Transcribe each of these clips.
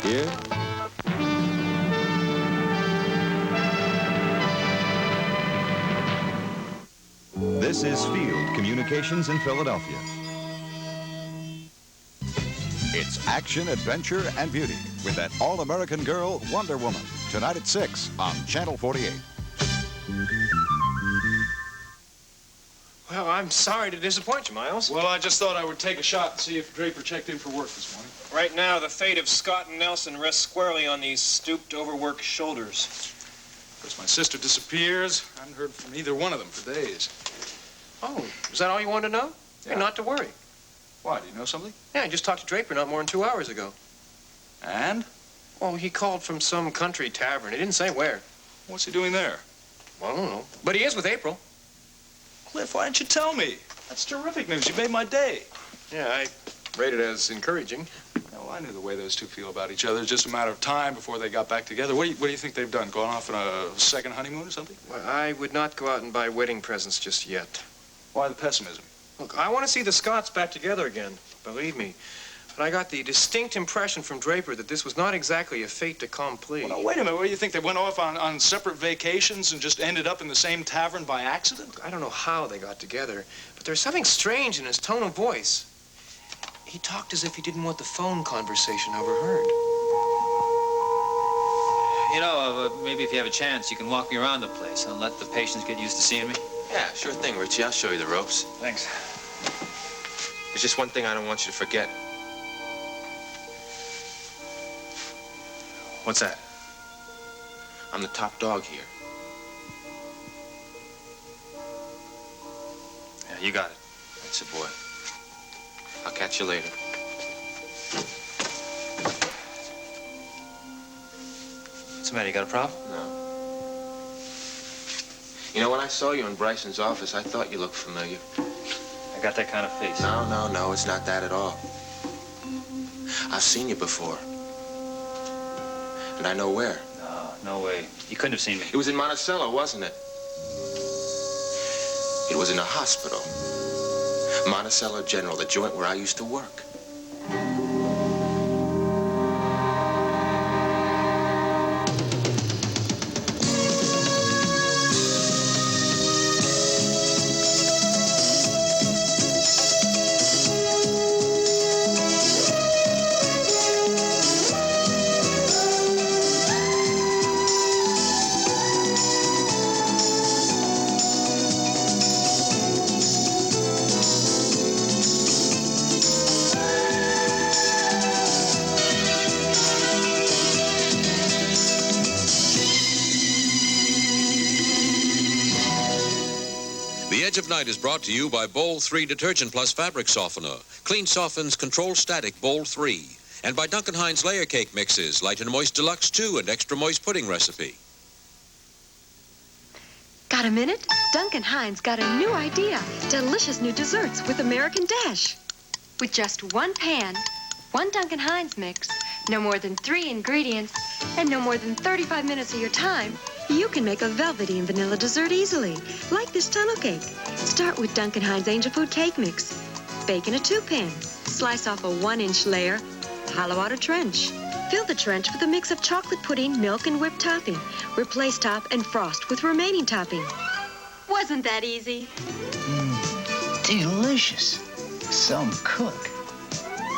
Here? This is Field Communications in Philadelphia. It's action, adventure, and beauty with that all-American girl, Wonder Woman. Tonight at 6 on Channel 48. Well, I'm sorry to disappoint you, Miles. Well, I just thought I would take a shot and see if Draper checked in for work this morning. Right now, the fate of Scott and Nelson rests squarely on these stooped, overworked shoulders. Of course, my sister disappears. I haven't heard from either one of them for days. Oh, is that all you wanted to know? Yeah. Hey, not to worry. Why, do you know something? Yeah, I just talked to Draper not more than 2 hours ago. And? Well, he called from some country tavern. He didn't say where. What's he doing there? Well, I don't know. But he is with April. Cliff, why didn't you tell me? That's terrific news. You made my day. Yeah, I rate it as encouraging. Yeah, well, I knew the way those two feel about each other. It's just a matter of time before they got back together. What do you think they've done? Gone off on a second honeymoon or something? Well, I would not go out and buy wedding presents just yet. Why the pessimism? Look, I want to see the Scotts back together again, believe me. But I got the distinct impression from Draper that this was not exactly a fait accompli. Well, now, wait a minute. What do you think? They went off on separate vacations and just ended up in the same tavern by accident? I don't know how they got together, but there's something strange in his tone of voice. He talked as if he didn't want the phone conversation overheard. You know, maybe if you have a chance, you can walk me around the place and let the patients get used to seeing me. Yeah, sure thing, Richie. I'll show you the ropes. Thanks. There's just one thing I don't want you to forget. What's that? I'm the top dog here. Yeah, you got it. That's a boy. I'll catch you later. What's the matter? You got a problem? No. You know, when I saw you in Bryson's office, I thought you looked familiar. I got that kind of face. No, it's not that at all. I've seen you before. And I know where. No way. You couldn't have seen me. It was in Monticello, wasn't it? It was in a hospital. Monticello General, the joint where I used to work. The Edge of Night is brought to you by Bowl 3 Detergent Plus Fabric Softener. Clean softens, control static, Bowl 3. And by Duncan Hines Layer Cake Mixes, Light and Moist Deluxe 2 and Extra Moist Pudding Recipe. Got a minute? Duncan Hines got a new idea. Delicious new desserts with American Dash. With just one pan, one Duncan Hines mix, no more than 3 ingredients, and no more than 35 minutes of your time, you can make a velvety and vanilla dessert easily, like this tunnel cake. Start with Duncan Hines Angel Food Cake Mix. Bake in a 2-pan. Slice off a 1-inch layer. Hollow out a trench. Fill the trench with a mix of chocolate pudding, milk, and whipped topping. Replace top and frost with remaining topping. Wasn't that easy? Delicious. Some cook.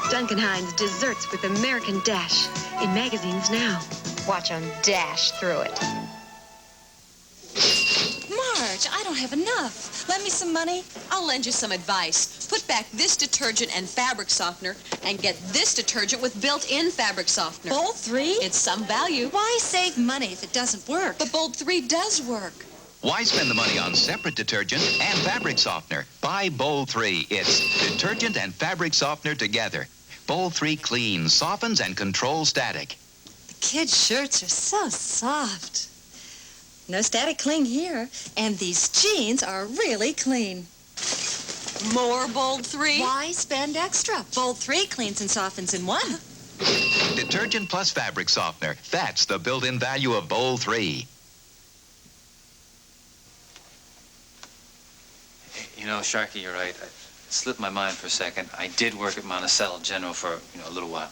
Duncan Hines Desserts with American Dash. In magazines now. Watch them dash through it. Marge, I don't have enough. Lend me some money. I'll lend you some advice. Put back this detergent and fabric softener and get this detergent with built-in fabric softener. Bold 3? It's some value. Why save money if it doesn't work? But Bold 3 does work. Why spend the money on separate detergent and fabric softener? Buy Bold 3. It's detergent and fabric softener together. Bold 3 cleans, softens, and controls static. The kids' shirts are so soft. No static cling here. And these jeans are really clean. More Bold 3? Why spend extra? Bold 3 cleans and softens in one. Detergent plus fabric softener. That's the built-in value of Bold 3. You know, Sharkey, you're right. It slipped my mind for a second. I did work at Monticello General for, a little while.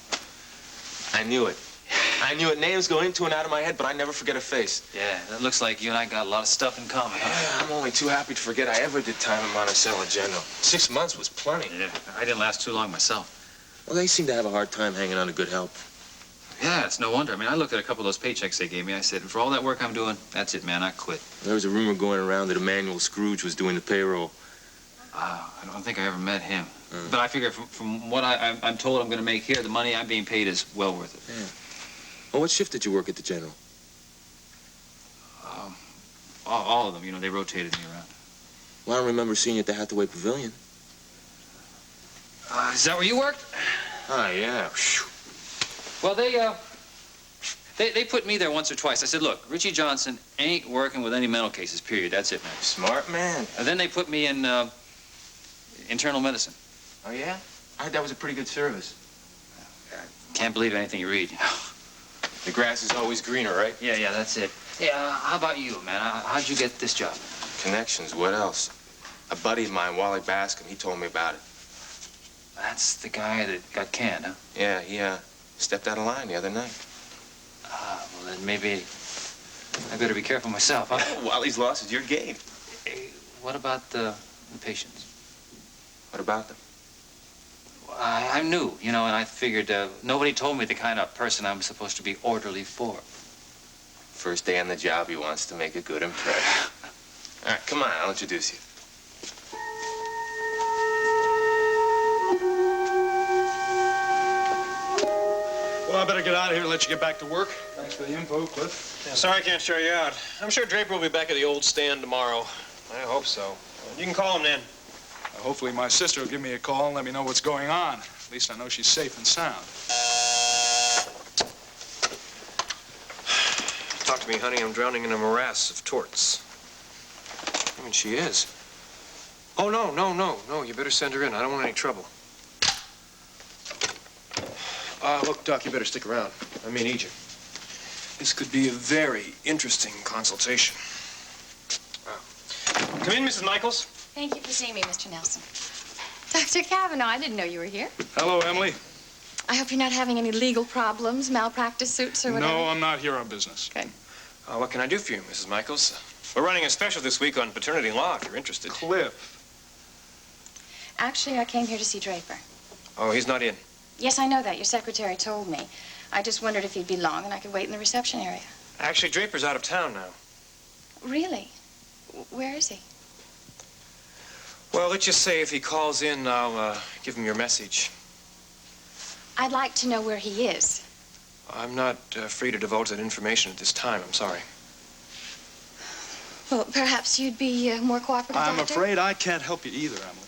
I knew it. I knew what names go into and out of my head, but I never forget a face. Yeah, that looks like you and I got a lot of stuff in common. Yeah, I'm only too happy to forget I ever did time in Monticello General. 6 months was plenty. Yeah, I didn't last too long myself. Well, they seem to have a hard time hanging on to good help. Yeah, it's no wonder. I mean, I looked at a couple of those paychecks they gave me. I said, for all that work I'm doing, that's it, man. I quit. There was a rumor going around that Emmanuel Scrooge was doing the payroll. I don't think I ever met him. But I figure from what I'm told I'm going to make here, the money I'm being paid is well worth it. Yeah. Well, what shift did you work at the General? All of them. You know, they rotated me around. Well, I don't remember seeing you at the Hathaway Pavilion. Is that where you worked? Oh, yeah. Well, they put me there once or twice. I said, look, Richie Johnson ain't working with any mental cases, period. That's it, man. Smart man. And then they put me in internal medicine. Oh, yeah? I heard that was a pretty good service. Can't believe anything you read. The grass is always greener, right? Yeah, that's it. Hey, how about you, man? How'd you get this job? Connections, what else? A buddy of mine, Wally Bascom, he told me about it. That's the guy that got canned, huh? Yeah, he stepped out of line the other night. Well, then maybe I better be careful myself, huh? Wally's loss is your game. Hey, what about the patients? What about them? I'm new, you know, and I figured nobody told me the kind of person I'm supposed to be orderly for. First day on the job, he wants to make a good impression. All right, come on, I'll introduce you. Well, I better get out of here and let you get back to work. Thanks for the info, Cliff. Yeah, sorry I can't show you out. I'm sure Draper will be back at the old stand tomorrow. I hope so. You can call him then. Hopefully my sister will give me a call and let me know what's going on. At least I know she's safe and sound. Talk to me, honey. I'm drowning in a morass of torts. I mean, she is. Oh, no. You better send her in. I don't want any trouble. Look, Doc, you better stick around. I may need you. This could be a very interesting consultation. Come in, Mrs. Michaels. Thank you for seeing me, Mr. Nelson. Dr. Kavanaugh, I didn't know you were here. Hello, Emily. I hope you're not having any legal problems, malpractice suits or whatever. No, I'm not here on business. Good. What can I do for you, Mrs. Michaels? We're running a special this week on paternity law, if you're interested. Cliff. Actually, I came here to see Draper. Oh, he's not in. Yes, I know that. Your secretary told me. I just wondered if he'd be long and I could wait in the reception area. Actually, Draper's out of town now. Really? Where is he? Well, let's just say if he calls in, I'll give him your message. I'd like to know where he is. I'm not free to divulge that information at this time. I'm sorry. Well, perhaps you'd be more cooperative, I'm Doctor? afraid I can't help you either, Emily.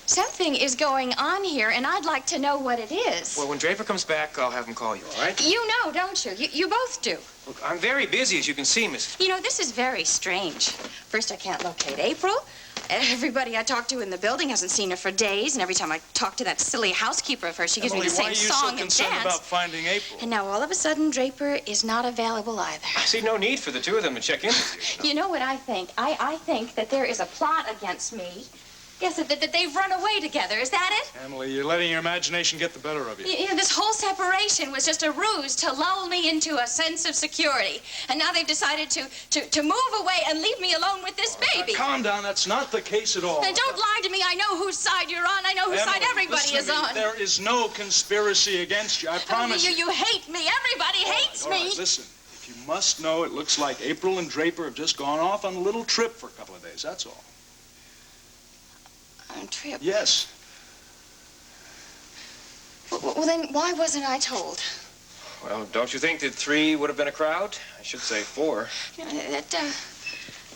Something is going on here, and I'd like to know what it is. Well, when Draper comes back, I'll have him call you, all right? You know, don't you? You both do. Look, I'm very busy, as you can see, Miss... You know, this is very strange. First, I can't locate April. Everybody I talk to in the building hasn't seen her for days, and every time I talk to that silly housekeeper of hers, she gives me the same song and dance. Why are you so concerned about finding April? And now all of a sudden, Draper is not available either. I see no need for the two of them to check in with you. You know what I think? I think that there is a plot against me. Yes, that they've run away together. Is that it? Emily, you're letting your imagination get the better of you. You know, this whole separation was just a ruse to lull me into a sense of security. And now they've decided to move away and leave me alone with this baby. Now, calm down. That's not the case at all. Now, don't lie to me. I know whose side you're on. I know whose side everybody is on. There is no conspiracy against you. I promise. You hate me. Everybody hates me. All right, listen. If you must know, it looks like April and Draper have just gone off on a little trip for a couple of days. That's all. On a trip? Yes. Well, then why wasn't I told? Well, don't you think that 3 would have been a crowd? I should say 4.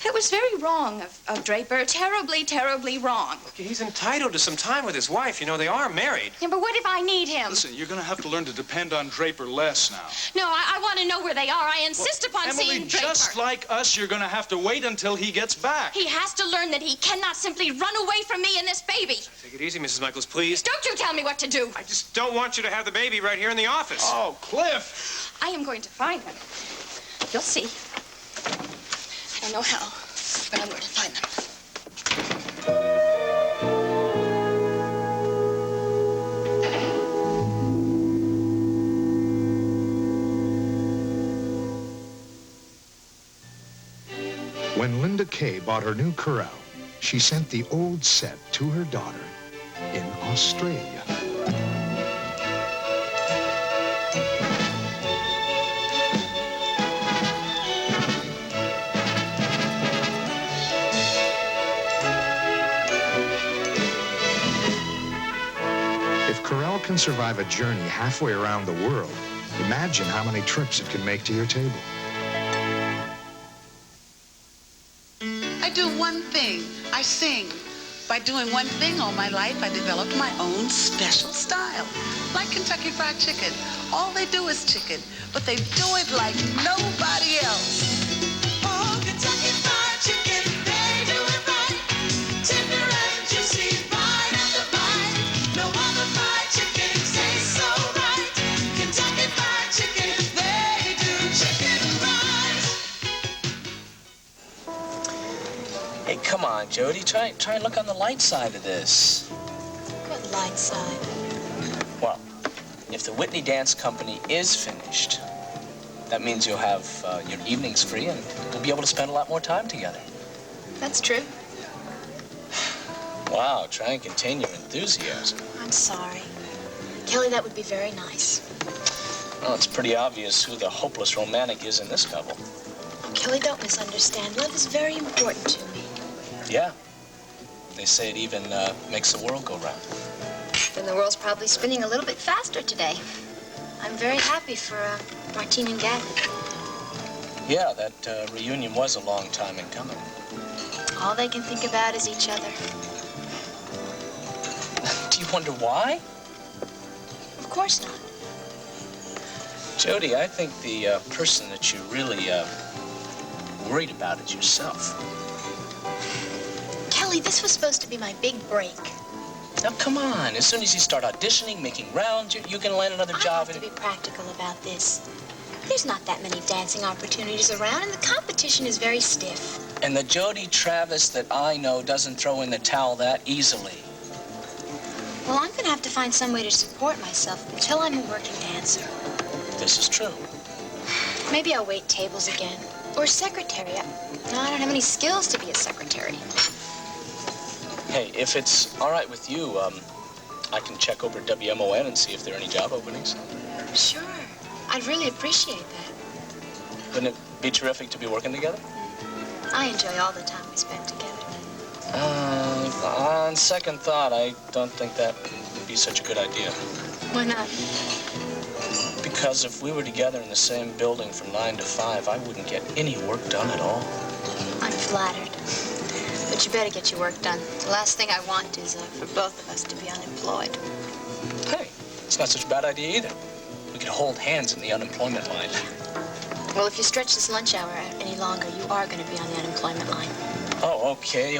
That was very wrong of Draper. Terribly, terribly wrong. Look, he's entitled to some time with his wife. You know, they are married. Yeah, but what if I need him? Listen, you're going to have to learn to depend on Draper less now. No, I want to know where they are. I insist upon seeing Draper. Emily, just like us, you're going to have to wait until he gets back. He has to learn that he cannot simply run away from me and this baby. Take it easy, Mrs. Michaels, please. Don't you tell me what to do. I just don't want you to have the baby right here in the office. Oh, Cliff. I am going to find them. You'll see. I don't know how, but I'm going to find them. When Linda Kay bought her new Corral, she sent the old set to her daughter in Australia. If Corral can survive a journey halfway around the world, imagine how many trips it can make to your table. I do one thing. I sing. By doing one thing all my life, I developed my own special style. Like Kentucky Fried Chicken. All they do is chicken, but they do it like nobody else. Oh, Kentucky Fried Chicken, they do it right. Tender and juicy, right at the bite. No other fried chicken tastes so right. Kentucky Fried Chicken, they do chicken right. Hey, come on, Jody. Try and look on the light side of this. What light side? Well, if the Whitney Dance Company is finished, that means you'll have your evenings free and we'll be able to spend a lot more time together. That's true. Wow, try and contain your enthusiasm. I'm sorry. Kelly, that would be very nice. Well, it's pretty obvious who the hopeless romantic is in this couple. Oh, Kelly, don't misunderstand. Love is very important to me. Yeah. They say it even makes the world go round. Then the world's probably spinning a little bit faster today. I'm very happy for Martine and Gavin. Yeah, that reunion was a long time in coming. All they can think about is each other. Do you wonder why? Of course not. Jody, I think the person that you're really worried about is yourself. Kelly, this was supposed to be my big break. Now, come on. As soon as you start auditioning, making rounds, you can land another job. I have to be practical about this. There's not that many dancing opportunities around, and the competition is very stiff. And the Jody Travis that I know doesn't throw in the towel that easily. Well, I'm going to have to find some way to support myself until I'm a working dancer. This is true. Maybe I'll wait tables again. Or secretary. No, I don't have any skills to be a secretary. Hey, if it's all right with you, I can check over at WMON and see if there are any job openings. Sure. I'd really appreciate that. Wouldn't it be terrific to be working together? I enjoy all the time we spend together. On second thought, I don't think that would be such a good idea. Why not? Because if we were together in the same building from 9 to 5, I wouldn't get any work done at all. I'm flattered. But you better get your work done. The last thing I want is for both of us to be unemployed. Hey, it's not such a bad idea either. We could hold hands in the unemployment line. Well, if you stretch this lunch hour out any longer, you are going to be on the unemployment line. Oh, okay.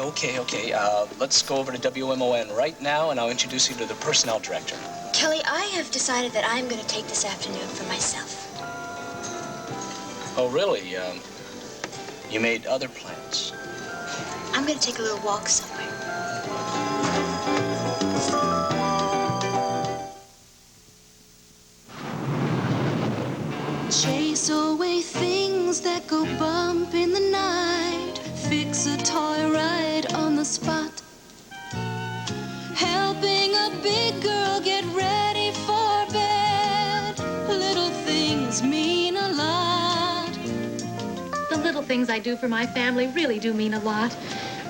Let's go over to WMON right now, and I'll introduce you to the personnel director. Kelly, I have decided that I'm going to take this afternoon for myself. Oh, really? You made other plans? I'm going to take a little walk somewhere. Chase away things that go bump in the night. Fix a toy right on the spot. Helping a big girl get ready for bed. Little things mean a lot. The little things I do for my family really do mean a lot.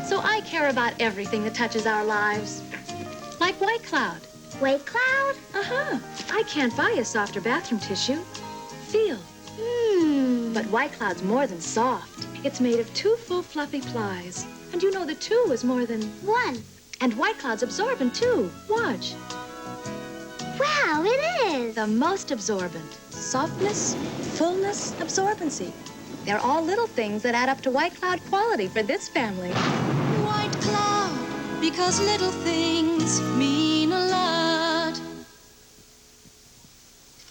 So I care about everything that touches our lives. Like White Cloud. White Cloud? Uh-huh. I can't buy a softer bathroom tissue. Feel. But White Cloud's more than soft. It's made of 2 full fluffy plies. And you know that 2 is more than 1. And White Cloud's absorbent, too. Watch. Wow, it is. The most absorbent. Softness, fullness, absorbency. They're all little things that add up to White Cloud quality for this family. White Cloud, because little things mean a lot.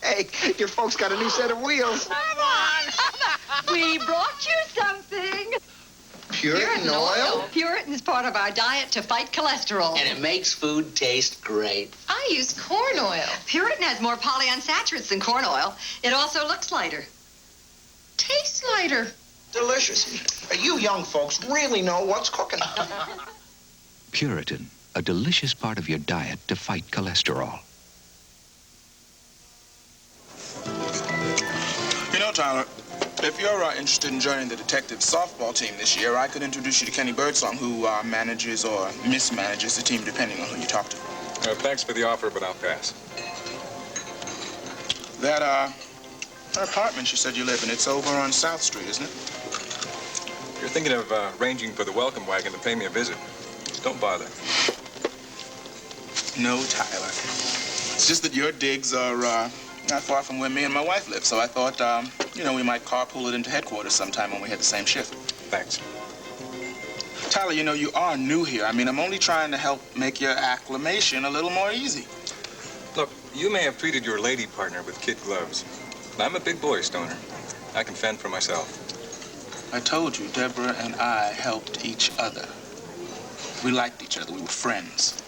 Hey, your folks got a new set of wheels. Come on. We brought you something. Puritan oil? Puritan's part of our diet to fight cholesterol. And it makes food taste great. I use corn oil. Puritan has more polyunsaturates than corn oil. It also looks lighter. Tastes lighter. Delicious. You young folks really know what's cooking. Puritan, a delicious part of your diet to fight cholesterol. You know, Tyler, if you're interested in joining the detective softball team this year, I could introduce you to Kenny Birdsong, who manages or mismanages the team depending on who you talk to. Thanks for the offer, but I'll pass. That apartment you said you live in, it's over on South Street, isn't it? You're thinking of arranging for the welcome wagon to pay me a visit. Don't bother. No, Tyler. It's just that your digs are not far from where me and my wife live, so I thought, we might carpool it into headquarters sometime when we had the same shift. Thanks. Tyler, you are new here. I mean, I'm only trying to help make your acclimation a little more easy. Look, you may have treated your lady partner with kid gloves. But I'm a big boy, Stoner. I can fend for myself. I told you, Deborah and I helped each other. We liked each other. We were friends.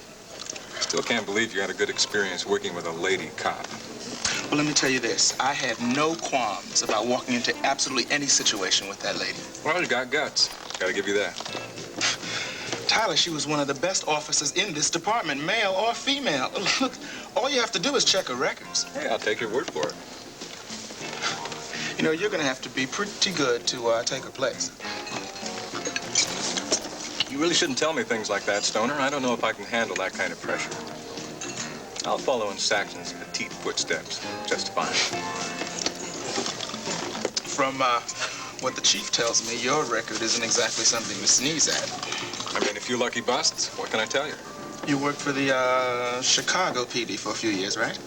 Still can't believe you had a good experience working with a lady cop. Well, let me tell you this. I had no qualms about walking into absolutely any situation with that lady. Well, you got guts. Gotta give you that. Tyler, she was one of the best officers in this department, male or female. Look, all you have to do is check her records. Hey, I'll take your word for it. You're gonna have to be pretty good to take her place. You really shouldn't tell me things like that, Stoner. I don't know if I can handle that kind of pressure. I'll follow in Saxon's petite footsteps just fine. From what the chief tells me, your record isn't exactly something to sneeze at. I mean, a few lucky busts. What can I tell you? You worked for the Chicago PD for a few years, right?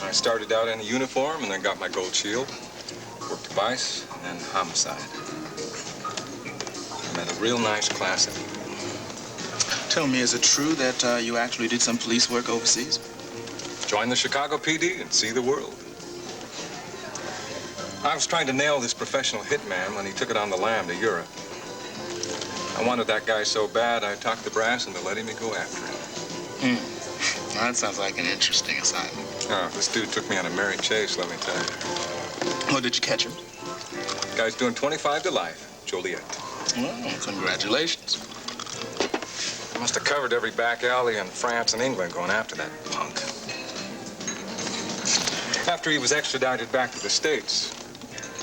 I started out in a uniform and then got my gold shield. Worked vice and then homicide. I met a real nice class of people. Tell me, is it true that you actually did some police work overseas? Join the Chicago PD and see the world. I was trying to nail this professional hitman when he took it on the lam to Europe. I wanted that guy so bad, I talked the brass into letting me go after him. Well, that sounds like an interesting assignment. Oh, this dude took me on a merry chase, let me tell you. Oh, did you catch him? Guy's doing 25 to life, Joliet. Well, congratulations. I must have covered every back alley in France and England going after that punk. After he was extradited back to the States,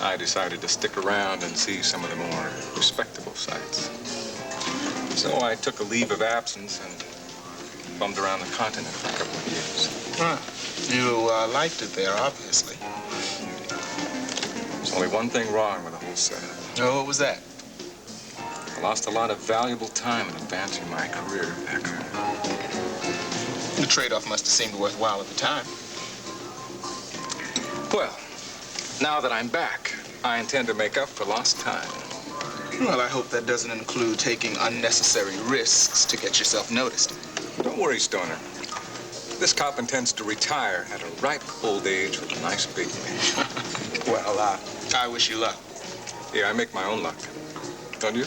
I decided to stick around and see some of the more respectable sights. So I took a leave of absence and bummed around the continent for a couple of years. You liked it there, obviously. There's only one thing wrong with the whole setup. Oh, what was that? I lost a lot of valuable time in advancing my career back home. The trade-off must have seemed worthwhile at the time. Well, now that I'm back, I intend to make up for lost time. Well, I hope that doesn't include taking unnecessary risks to get yourself noticed. Don't worry, Stoner. This cop intends to retire at a ripe old age with a nice big pension. Well, I wish you luck. Yeah, I make my own luck. Don't you?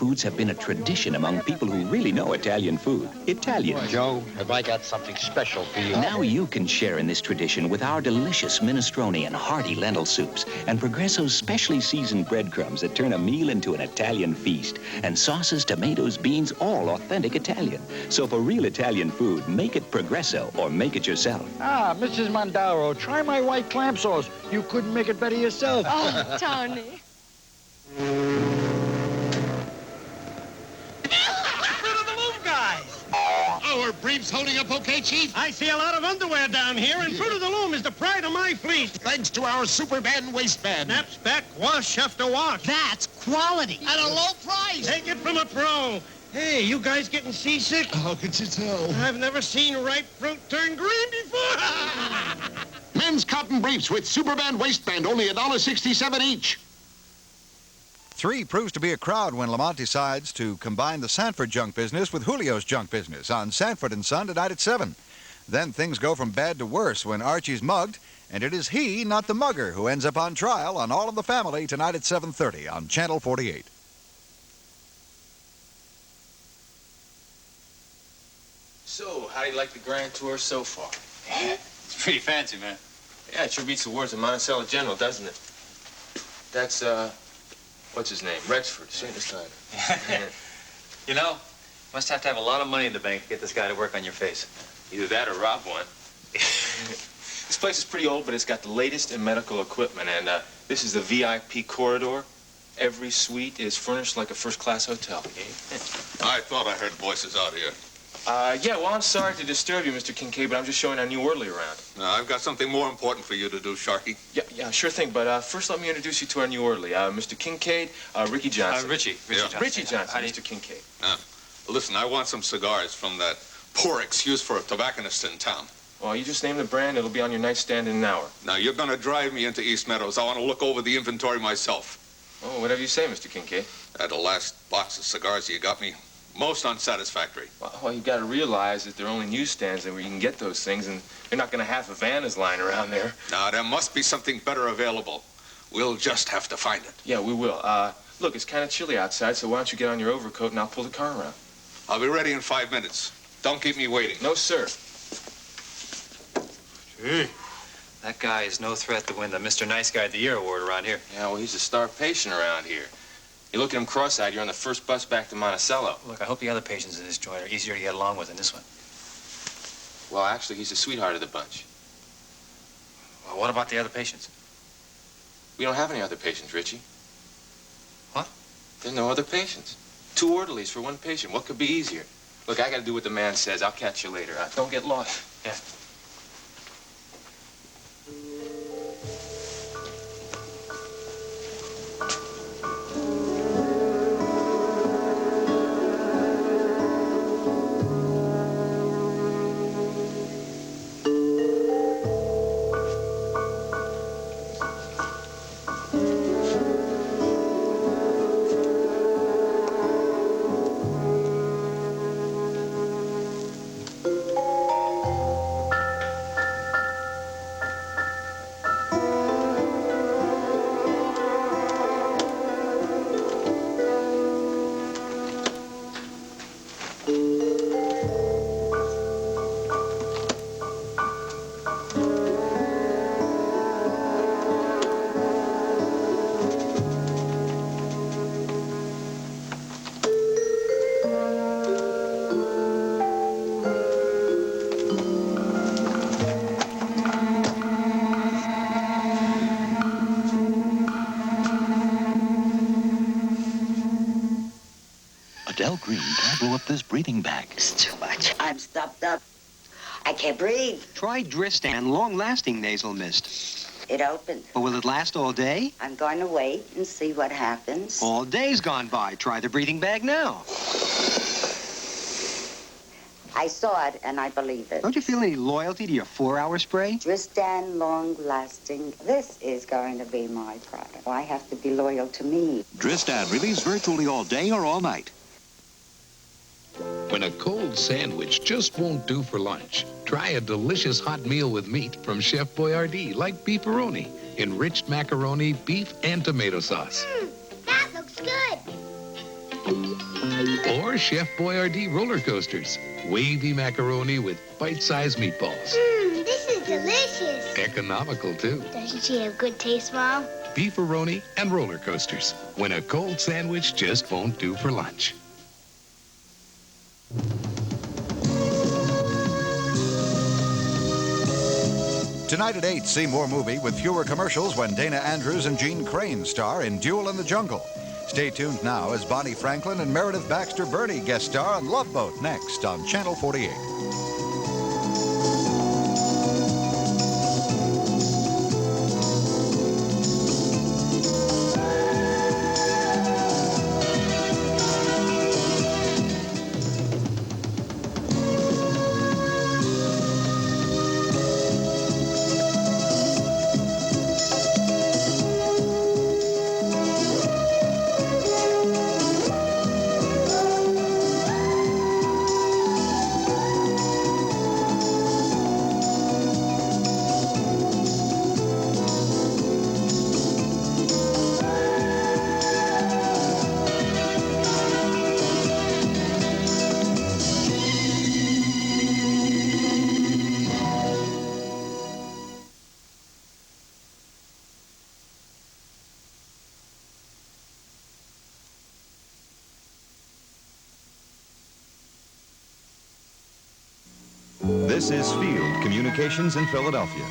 foods have been a tradition among people who really know Italian food. Italians. Joe, have I got something special for you? Now you can share in this tradition with our delicious minestrone and hearty lentil soups, and Progresso's specially seasoned breadcrumbs that turn a meal into an Italian feast, and sauces, tomatoes, beans, all authentic Italian. So for real Italian food, make it Progresso or make it yourself. Ah, Mrs. Mondaro, try my white clam sauce. You couldn't make it better yourself. Oh, Tony. Our briefs holding up okay, Chief? I see a lot of underwear down here, and Fruit of the Loom is the pride of my fleet. Thanks to our Superman waistband. Snaps back wash after wash. That's quality. At a low price. Take it from a pro. Hey, you guys getting seasick? How could you tell? I've never seen ripe fruit turn green before. Men's cotton briefs with Superman waistband, only $1.67 each. 3 proves to be a crowd when Lamont decides to combine the Sanford junk business with Julio's junk business on Sanford & Son tonight at 7. Then things go from bad to worse when Archie's mugged, and it is he, not the mugger, who ends up on trial on All in the Family tonight at 7:30 on Channel 48. So, how do you like the grand tour so far? It's pretty fancy, man. Yeah, it sure beats the words of Monticello General, doesn't it? That's, what's his name? Rexford, singer-songwriter. You know, must have to have a lot of money in the bank to get this guy to work on your face. Either that or rob one. This place is pretty old, but it's got the latest in medical equipment, and this is the VIP corridor. Every suite is furnished like a first-class hotel. I thought I heard voices out here. Yeah, well, I'm sorry to disturb you, Mr. Kincaid, but I'm just showing our new orderly around. I've got something more important for you to do, Sharkey. Yeah, sure thing, but first let me introduce you to our new orderly, Mr. Kincaid, Ricky Johnson. Richie Johnson. Richie Johnson, Mr. Kincaid. Listen, I want some cigars from that poor excuse for a tobacconist in town. Well, you just name the brand, it'll be on your nightstand in an hour. Now, you're going to drive me into East Meadows. I want to look over the inventory myself. Oh, whatever you say, Mr. Kincaid. The last box of cigars you got me, most unsatisfactory. Well, you've got to realize that there are only newsstands where you can get those things, and you're not going to have Havanas lying around there. Now, there must be something better available. We'll just have to find it. Yeah, we will. Look, it's kind of chilly outside, so why don't you get on your overcoat and I'll pull the car around. I'll be ready in 5 minutes. Don't keep me waiting. No, sir. Gee, that guy is no threat to win the Mr. Nice Guy of the Year award around here. Yeah, well, he's a star patient around here. You look at him cross-eyed, you're on the first bus back to Monticello. Look, I hope the other patients in this joint are easier to get along with than this one. Well, actually, he's the sweetheart of the bunch. Well, what about the other patients? We don't have any other patients, Richie. What? There's no other patients. 2 orderlies for 1 patient. What could be easier? Look, I got to do what the man says. I'll catch you later. Don't get lost. Yeah. This breathing bag. It's too much. I'm stuffed up. I can't breathe. Try Dristan, long-lasting nasal mist. It opened. But will it last all day? I'm going to wait and see what happens. All day's gone by. Try the breathing bag now. I saw it, and I believe it. Don't you feel any loyalty to your 4-hour spray? Dristan, long-lasting. This is going to be my product. I have to be loyal to me. Dristan relieves virtually all day or all night. When a cold sandwich just won't do for lunch, try a delicious hot meal with meat from Chef Boyardee, like beefaroni, enriched macaroni, beef, and tomato sauce. That looks good. Or Chef Boyardee roller coasters. Wavy macaroni with bite-sized meatballs. This is delicious. Economical, too. Doesn't she have good taste, Mom? Beefaroni and roller coasters. When a cold sandwich just won't do for lunch. Tonight at 8, see more movie with fewer commercials when Dana Andrews and Gene Crane star in Duel in the Jungle. Stay tuned now as Bonnie Franklin and Meredith Baxter Burney guest star on Love Boat next on Channel 48. This is Field Communications in Philadelphia.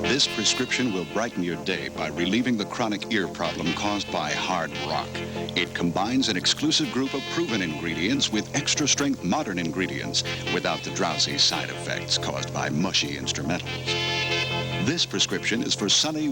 This prescription will brighten your day by relieving the chronic ear problem caused by hard rock. It combines an exclusive group of proven ingredients with extra-strength modern ingredients without the drowsy side effects caused by mushy instrumentals. This prescription is for sunny